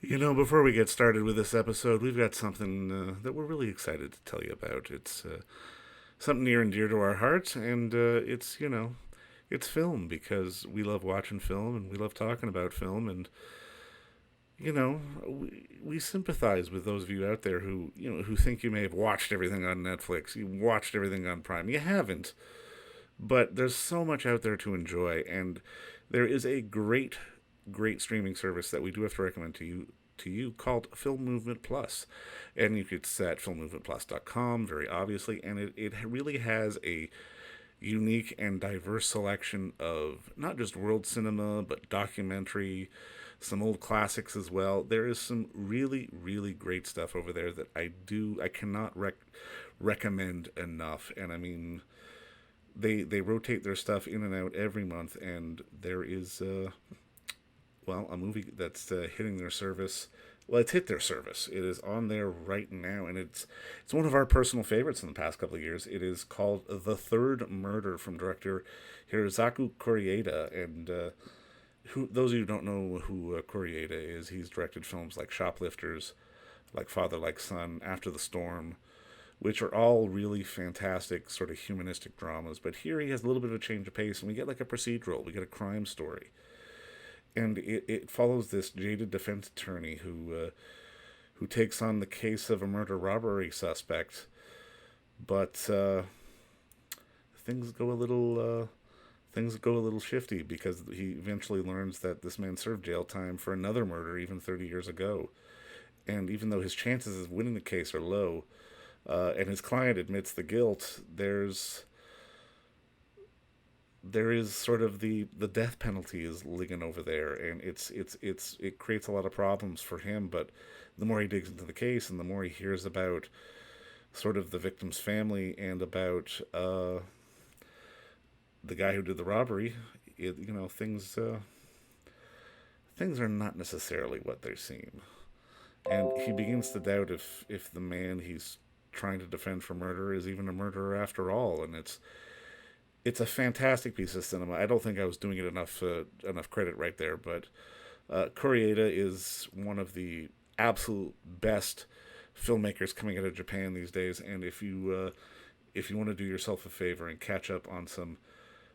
Before we get started with this episode, we've got something that we're really excited to tell you about. It's something near and dear to our hearts, and it's film because we love watching film and we love talking about film, and we sympathize with those of you out there who think you may have watched everything on Netflix, you watched everything on Prime. You haven't, but there's so much out there to enjoy, and there is a great streaming service that we do have to recommend to you called Film Movement Plus. And you could set filmmovementplus.com, very obviously, and it really has a unique and diverse selection of not just world cinema, but documentary, some old classics as well. There is some really great stuff over there that I cannot recommend enough. And I mean, they rotate their stuff in and out every month, and there is a movie that's hitting their service. Well, it's hit their service. It is on there right now, and it's one of our personal favorites in the past couple of years. It is called The Third Murder from director Hirozaku Koreeda, and who those of you who don't know who Koreeda is, he's directed films like Shoplifters, like Father Like Son, After the Storm, which are all really fantastic sort of humanistic dramas. But here he has a little bit of a change of pace, and we get like a procedural, we get a crime story, and it follows this jaded defense attorney who takes on the case of a murder robbery suspect, but things go a little things go a little shifty because he eventually learns that this man served jail time for another murder even 30 years ago, and even though his chances of winning the case are low, and his client admits the guilt, there is sort of the death penalty is ligging over there, and it creates a lot of problems for him. But the more he digs into the case, and the more he hears about sort of the victim's family and about the guy who did the robbery, things are not necessarily what they seem, and he begins to doubt if the man he's trying to defend for murder is even a murderer after all, and it's a fantastic piece of cinema. I don't think I was doing it enough credit right there, but Koreeda is one of the absolute best filmmakers coming out of Japan these days. And if you want to do yourself a favor and catch up on some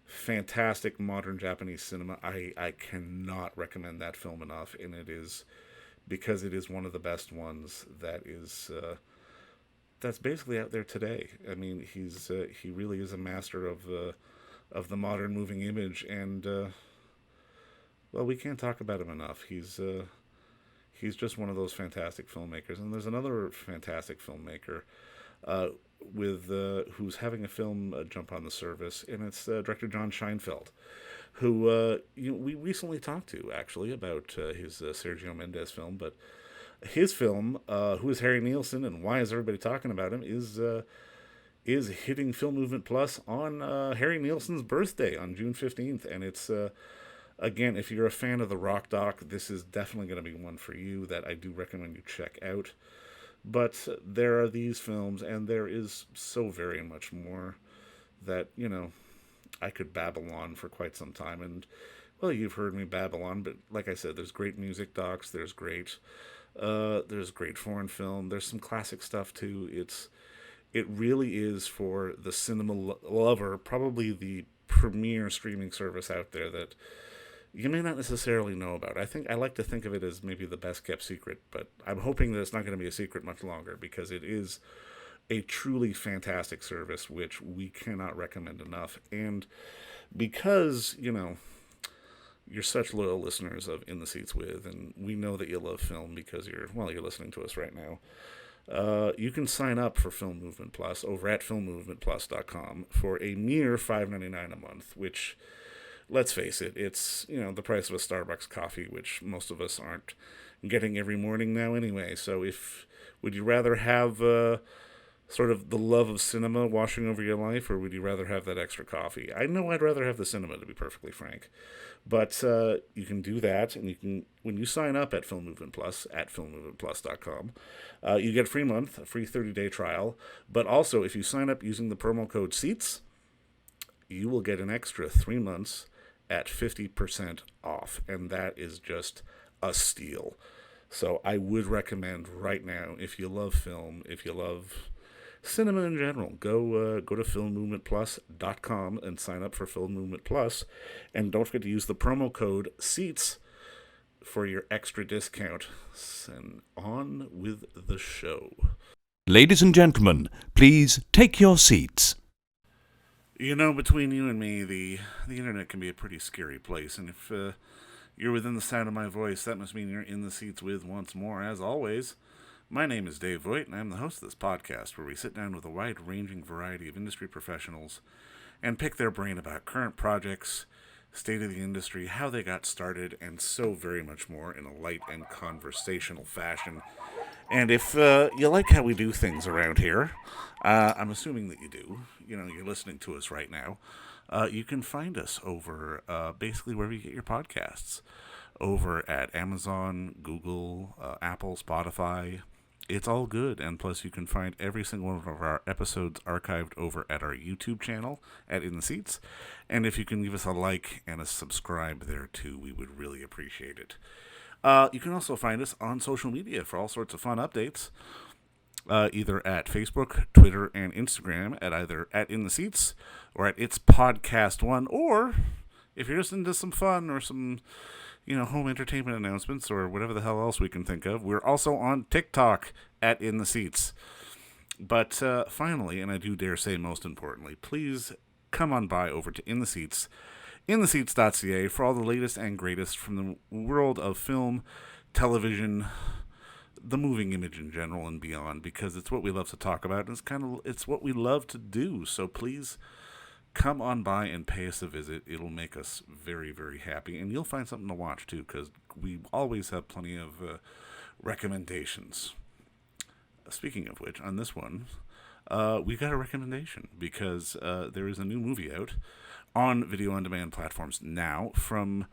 fantastic modern Japanese cinema, I cannot recommend that film enough. And it is because it is one of the best ones that's basically out there today. I mean, he really is a master of the modern moving image, and well, we can't talk about him enough. He's just one of those fantastic filmmakers. And there's another fantastic filmmaker uh, with who's having a film jump on the service, and it's director John Scheinfeld, who we recently talked to actually about his Sergio Mendes film, but his film, Who is Harry Nielsen and Why is Everybody Talking About Him, is hitting Film Movement Plus on Harry Nielsen's birthday on June 15th. And it's, again, if you're a fan of the Rock Doc, this is definitely going to be one for you that I do recommend you check out. But there are these films, and there is so very much more that, I could babble on for quite some time. And, well, you've heard me babble on, but like I said, there's great music docs, there's great foreign film. There's some classic stuff too. It really is for the cinema lover, probably the premier streaming service out there that you may not necessarily know about. I like to think of it as maybe the best kept secret, but I'm hoping that it's not going to be a secret much longer because it is a truly fantastic service which we cannot recommend enough. And because, you're such loyal listeners of In the Seats With, and we know that you love film because you're listening to us right now. You can sign up for Film Movement Plus over at filmmovementplus.com for a mere $5.99 a month, which, let's face it, it's the price of a Starbucks coffee, which most of us aren't getting every morning now anyway. So would you rather have sort of the love of cinema washing over your life, or would you rather have that extra coffee? I know I'd rather have the cinema, to be perfectly frank. But you can do that, and you can, when you sign up at Film Movement Plus, at filmmovementplus.com, you get a free month, a free 30-day trial. But also, if you sign up using the promo code SEATS, you will get an extra 3 months at 50% off. And that is just a steal. So I would recommend right now, if you love film, if you love cinema in general, go to filmmovementplus.com and sign up for Film Movement Plus, and don't forget to use the promo code SEATS for your extra discount. And on with the show. Ladies and gentlemen, please take your seats. You know, between you and me, the internet can be a pretty scary place, and if you're within the sound of my voice, that must mean you're in the seats with once more. As always, my name is Dave Voigt, and I'm the host of this podcast where we sit down with a wide-ranging variety of industry professionals and pick their brain about current projects, state of the industry, how they got started, and so very much more in a light and conversational fashion. And if you like how we do things around here, I'm assuming that you do. You know, you're listening to us right now. You can find us over basically wherever you get your podcasts. Over at Amazon, Google, Apple, Spotify. It's all good. And plus, you can find every single one of our episodes archived over at our YouTube channel at In the Seats. And if you can leave us a like and a subscribe there too, we would really appreciate it. You can also find us on social media for all sorts of fun updates, either at Facebook, Twitter, and Instagram at either at In the Seats or at It's Podcast One, or if you're just into some fun or some, home entertainment announcements or whatever the hell else we can think of, we're also on TikTok at In the Seats. But finally, and I do dare say most importantly, please come on by over to In the Seats, intheseats.ca, for all the latest and greatest from the world of film, television, the moving image in general and beyond, because it's what we love to talk about, and it's what we love to do. So please come on by and pay us a visit. It'll make us very, very happy, and you'll find something to watch too, because we always have plenty of recommendations. Speaking of which, on this one, we got a recommendation, because there is a new movie out on video-on-demand platforms now from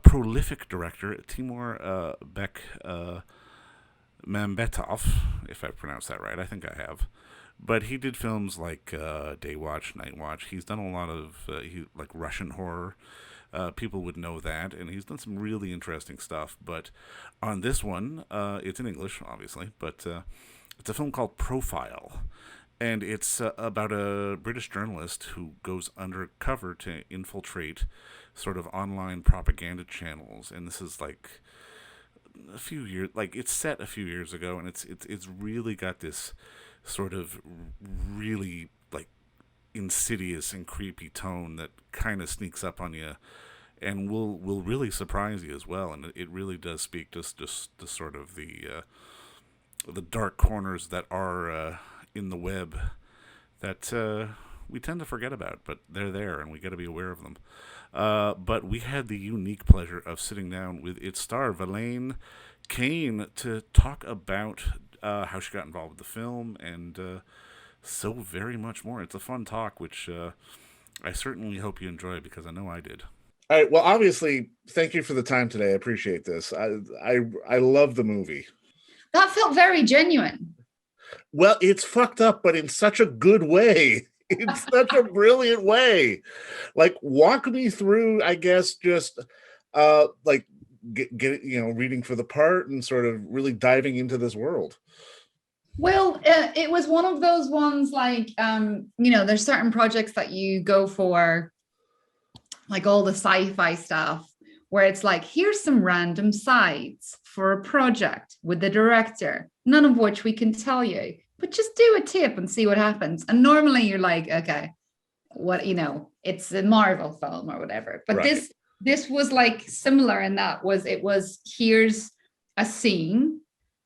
prolific director Timur Bekmanbetov, if I pronounced that right. I think I have. But he did films like Day Watch, Night Watch. He's done a lot of like Russian horror. People would know that, and he's done some really interesting stuff. But on this one, it's in English, obviously, but it's a film called Profile. And it's about a British journalist who goes undercover to infiltrate sort of online propaganda channels. And this is like a few years, like it's set a few years ago, and it's really got this sort of really like insidious and creepy tone that kind of sneaks up on you, and will really surprise you as well. And it really does speak to just the sort of the dark corners that are in the web that we tend to forget about, but they're there, and we got to be aware of them. But we had the unique pleasure of sitting down with its star, Valene Kane, to talk about how she got involved with the film, and so very much more. It's a fun talk, which I certainly hope you enjoy, because I know I did. All right. Well, obviously, thank you for the time today. I appreciate this. I love the movie. That felt very genuine. Well, it's fucked up, but in such a good way. In such a brilliant way. Like, walk me through, I guess, just like get reading for the part and sort of really diving into this world. Well, it was one of those ones like, there's certain projects that you go for, like all the sci-fi stuff, where it's like, here's some random sides for a project with the director, none of which we can tell you, but just do a tip and see what happens. And normally you're like, okay, what, it's a Marvel film or whatever. But right. This was like similar in that it was here's a scene.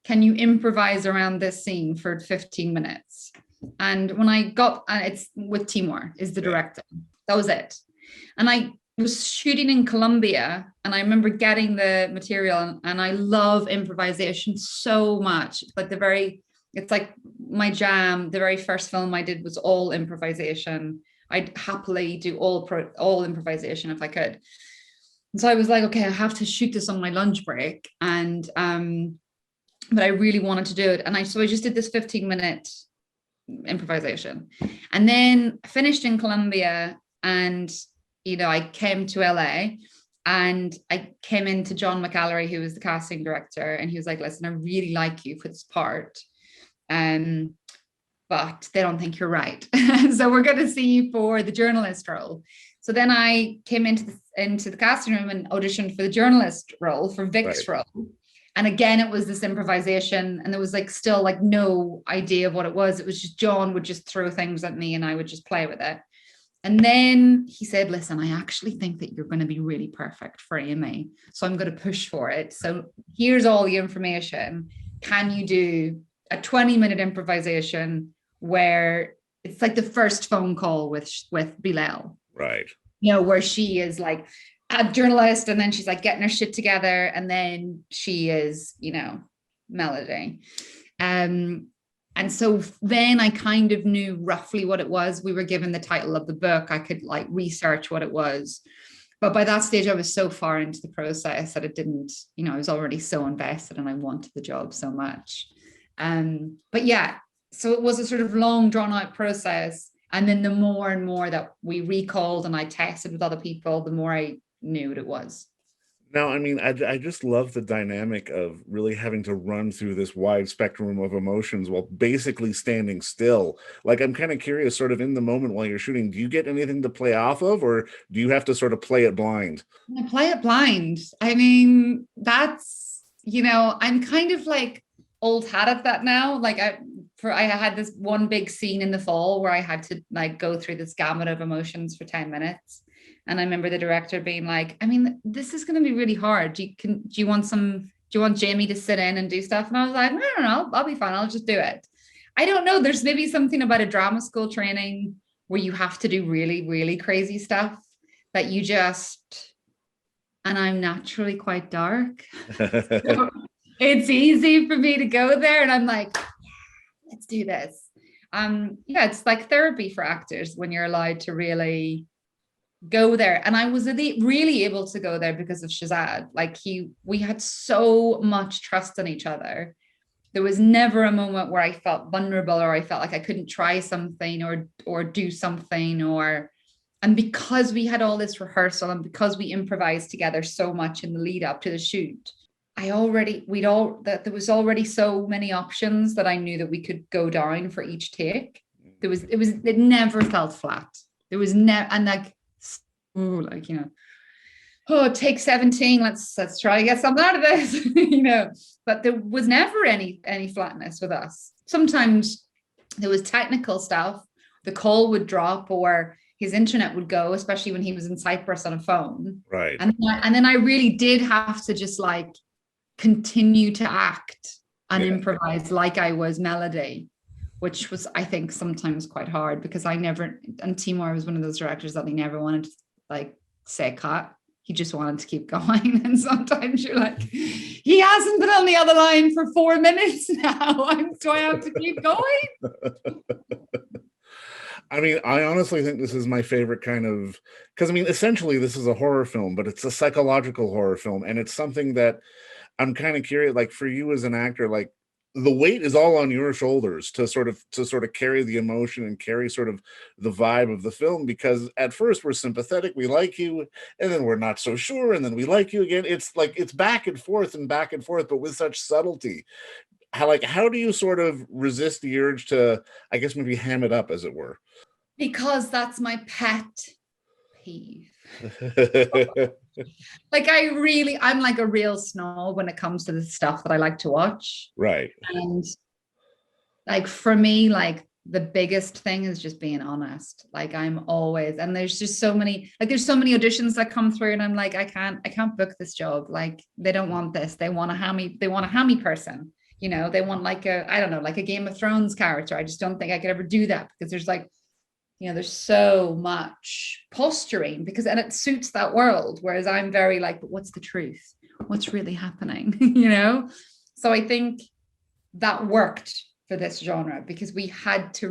Can you improvise around this scene for 15 minutes? And when I got, and it's with Timur is the director. That was it. And I was shooting in Colombia, and I remember getting the material, and I love improvisation so much. It's like my jam. The very first film I did was all improvisation. I'd happily do all improvisation if I could. And so I was like, okay, I have to shoot this on my lunch break. And, but I really wanted to do it. And so I just did this 15-minute improvisation, and then finished in Colombia, and I came to LA, And I came into John McAllery, who was the casting director, and he was like, listen, I really like you for this part. But they don't think you're right. So we're going to see you for the journalist role. So then I came into the casting room and auditioned for the journalist role, for Vic's role. And again, it was this improvisation, and there was like still like no idea of what it was. It was just John would just throw things at me and I would just play with it. And then he said, listen, I actually think that you're going to be really perfect for Amy. So I'm going to push for it. So here's all the information. Can you do a 20-minute improvisation where it's like the first phone call with Bilal? Right. You know, where she is like a journalist and then she's like getting her shit together. And then she is, you know, Melody. And so then I kind of knew roughly what it was. We were given the title of the book. I could like research what it was. But by that stage, I was so far into the process that it didn't, you know, I was already so invested and I wanted the job so much. But yeah, so it was a sort of long drawn out process. And then the more and more that we recalled and I tested with other people, the more I knew what it was. Now, I mean, I just love the dynamic of really having to run through this wide spectrum of emotions while basically standing still. Like, I'm kind of curious, sort of in the moment while you're shooting, do you get anything to play off of, or do you have to sort of play it blind? I play it blind. I mean, that's, you know, I'm kind of like old hat at that now. Like I had this one big scene in the fall where I had to like go through this gamut of emotions for 10 minutes. And I remember the director being like, I mean, this is going to be really hard. Do you want Jamie to sit in and do stuff? And I was like, no, I'll be fine. I'll just do it. I don't know. There's maybe something about a drama school training where you have to do really, really crazy stuff that you just, and I'm naturally quite dark. So it's easy for me to go there. And I'm like, let's do this. Yeah, it's like therapy for actors when you're allowed to really go there. And I was really able to go there because of Shazad. Like we had so much trust in each other. There was never a moment where I felt vulnerable or I felt like I couldn't try something or do something and because we had all this rehearsal and because we improvised together so much in the lead up to the shoot, there was already so many options that I knew that we could go down for each take. It never felt flat. There was never, and like, you know, oh, take 17, let's try to get something out of this, you know. But there was never any flatness with us. Sometimes there was technical stuff, the call would drop or his internet would go, especially when he was in Cyprus on a phone. Right. And then I really did have to just like continue to act and improvise like I was Melody, which was, I think, sometimes quite hard because and Timur was one of those directors that he never wanted to like say cut. He just wanted to keep going. And sometimes you're like, he hasn't been on the other line for 4 minutes now. Do I have to keep going? I mean, I honestly think this is my favorite kind of, because I mean, essentially this is a horror film, but it's a psychological horror film. And it's something that I'm kind of curious, like for you as an actor, like the weight is all on your shoulders to sort of carry the emotion and carry sort of the vibe of the film, because at first we're sympathetic, we like you, and then we're not so sure, and then we like you again. It's like it's back and forth, but with such subtlety. How do you sort of resist the urge to, I guess, maybe ham it up, as it were? Because that's my pet peeve. Like I'm like a real snob when it comes to the stuff that I like to watch. Right. And like for me, like the biggest thing is just being honest. Like I'm always, and there's just so many auditions that come through and I'm like, I can't book this job. Like they don't want this. They want a hammy person. You know, they want like a Game of Thrones character. I just don't think I could ever do that because there's like, you know, there's so much posturing and it suits that world. Whereas I'm very like, but what's the truth? What's really happening? You know? So I think that worked for this genre because we had to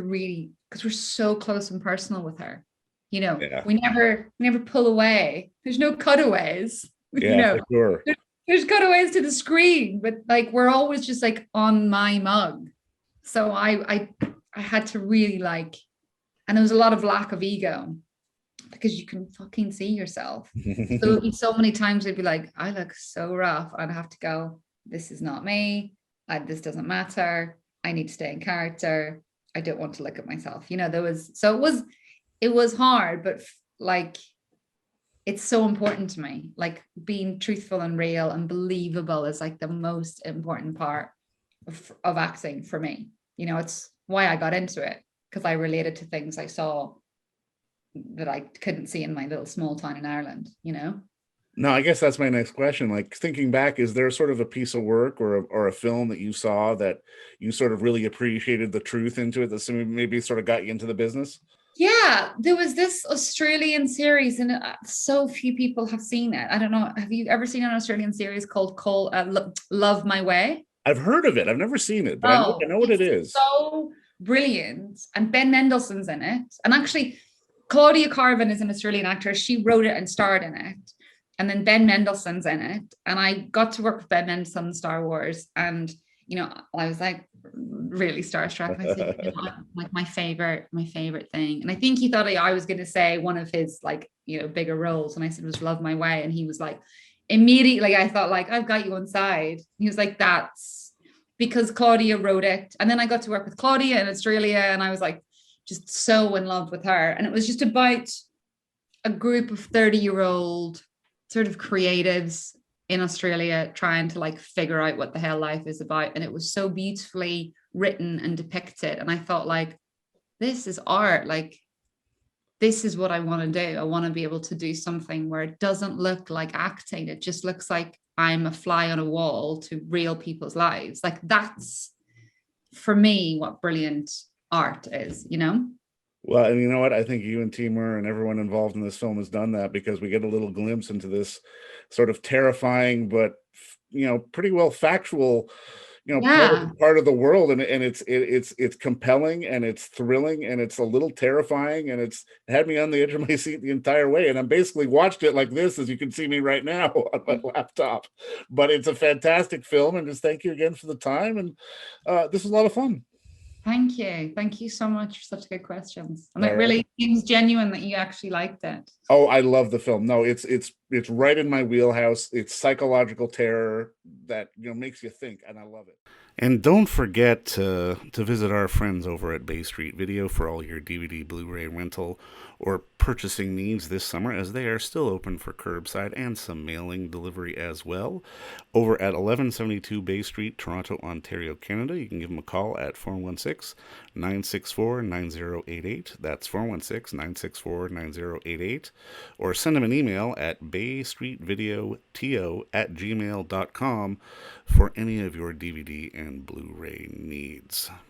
because we're so close and personal with her. You know, we never pull away. There's no cutaways. Yeah, you know? for sure. There's cutaways to the screen, but like we're always just like on my mug. So I had to really like, and there was a lot of lack of ego because you can fucking see yourself. So it would be so many times it'd be like, I look so rough. I'd have to go, this is not me. This doesn't matter. I need to stay in character. I don't want to look at myself. It was hard, but like, it's so important to me. Like being truthful and real and believable is like the most important part of acting for me. It's why I got into it, because I related to things I saw that I couldn't see in my little small town in Ireland. No, I guess that's my next question. Like thinking back, is there sort of a piece of work or a film that you saw that you sort of really appreciated the truth into it that maybe sort of got you into the business? Yeah, there was this Australian series, and so few people have seen it. I don't know. Have you ever seen an Australian series called Love My Way? I've heard of it. I've never seen it, but Oh, I know what it it's is. so brilliant. And Ben Mendelsohn's in it. And actually, Claudia Carvin is an Australian actress. She wrote it and starred in it. And then Ben Mendelsohn's in it. And I got to work with Ben Mendelsohn in Star Wars. And, I was like really starstruck. And I said, like my favorite thing. And I think he thought I was going to say one of his like, bigger roles. And I said it was Love My Way. And he was like, immediately, I thought like, I've got you on side. He was like, that's because Claudia wrote it. And then I got to work with Claudia in Australia. And I was like, just so in love with her. And it was just about a group of 30-year-old sort of creatives in Australia trying to like figure out what the hell life is about. And it was so beautifully written and depicted. And I thought like, this is art. Like, this is what I want to do. I want to be able to do something where it doesn't look like acting. It just looks like I'm a fly on a wall to real people's lives. Like that's, for me, what brilliant art is. Well, and you know what? I think you and Timur and everyone involved in this film has done that, because we get a little glimpse into this sort of terrifying, but pretty well factual, Yeah. part of the world, and it's compelling and it's thrilling and it's a little terrifying, and it had me on the edge of my seat the entire way. And I'm basically watched it like this, as you can see me right now on my laptop. But it's a fantastic film, and just thank you again for the time. And this was a lot of fun. Thank you. Thank you so much for such good questions. And All it right. really seems genuine that you actually liked it. Oh, I love the film. No, it's right in my wheelhouse. It's psychological terror that makes you think, and I love it. And don't forget to visit our friends over at Bay Street Video for all your DVD, Blu-ray rental, or purchasing needs this summer, as they are still open for curbside and some mailing delivery as well. Over at 1172 Bay Street, Toronto, Ontario, Canada, you can give them a call at 416-964-9088. That's 416-964-9088. Or send them an email at baystreetvideoto@gmail.com for any of your DVD and Blu-ray needs.